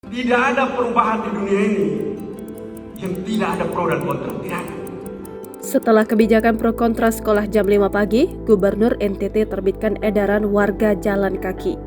Tidak ada perubahan di dunia ini yang tidak ada pro dan kontra. Tidak ada. Setelah kebijakan pro kontra sekolah jam 5 pagi, Gubernur NTT terbitkan edaran warga jalan kaki.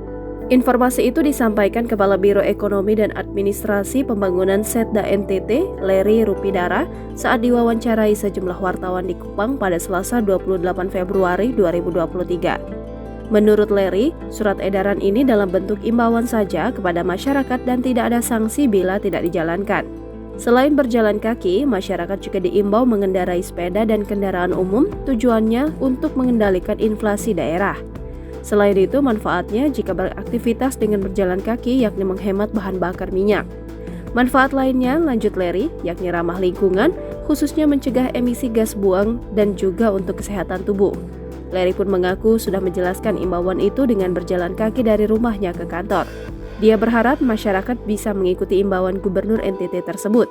Informasi itu disampaikan Kepala Biro Ekonomi dan Administrasi Pembangunan Setda NTT, Larry Rupidara, saat diwawancarai sejumlah wartawan di Kupang pada Selasa 28 Februari 2023. Menurut Larry, surat edaran ini dalam bentuk imbauan saja kepada masyarakat dan tidak ada sanksi bila tidak dijalankan. Selain berjalan kaki, masyarakat juga diimbau mengendarai sepeda dan kendaraan umum, tujuannya untuk mengendalikan inflasi daerah. Selain itu, manfaatnya jika beraktivitas dengan berjalan kaki yakni menghemat bahan bakar minyak. Manfaat lainnya, lanjut Larry, yakni ramah lingkungan, khususnya mencegah emisi gas buang dan juga untuk kesehatan tubuh. Larry pun mengaku sudah menjelaskan imbauan itu dengan berjalan kaki dari rumahnya ke kantor. Dia berharap masyarakat bisa mengikuti imbauan Gubernur NTT tersebut.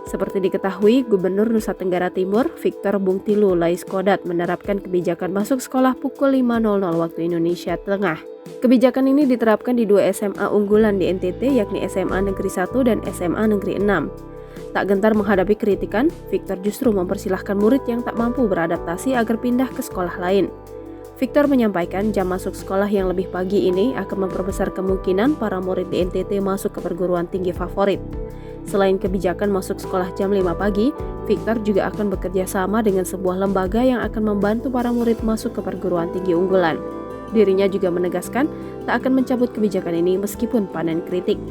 Seperti diketahui, Gubernur Nusa Tenggara Timur, Victor Bungtilu Laiskodat menerapkan kebijakan masuk sekolah pukul 5.00 waktu Indonesia Tengah. Kebijakan ini diterapkan di 2 SMA unggulan di NTT, yakni SMA Negeri 1 dan SMA Negeri 6. Tak gentar menghadapi kritikan, Victor justru mempersilahkan murid yang tak mampu beradaptasi agar pindah ke sekolah lain. Victor menyampaikan jam masuk sekolah yang lebih pagi ini akan memperbesar kemungkinan para murid di NTT masuk ke perguruan tinggi favorit. Selain kebijakan masuk sekolah jam 5 pagi, Victor juga akan bekerja sama dengan sebuah lembaga yang akan membantu para murid masuk ke perguruan tinggi unggulan. Dirinya juga menegaskan tak akan mencabut kebijakan ini meskipun panen kritik.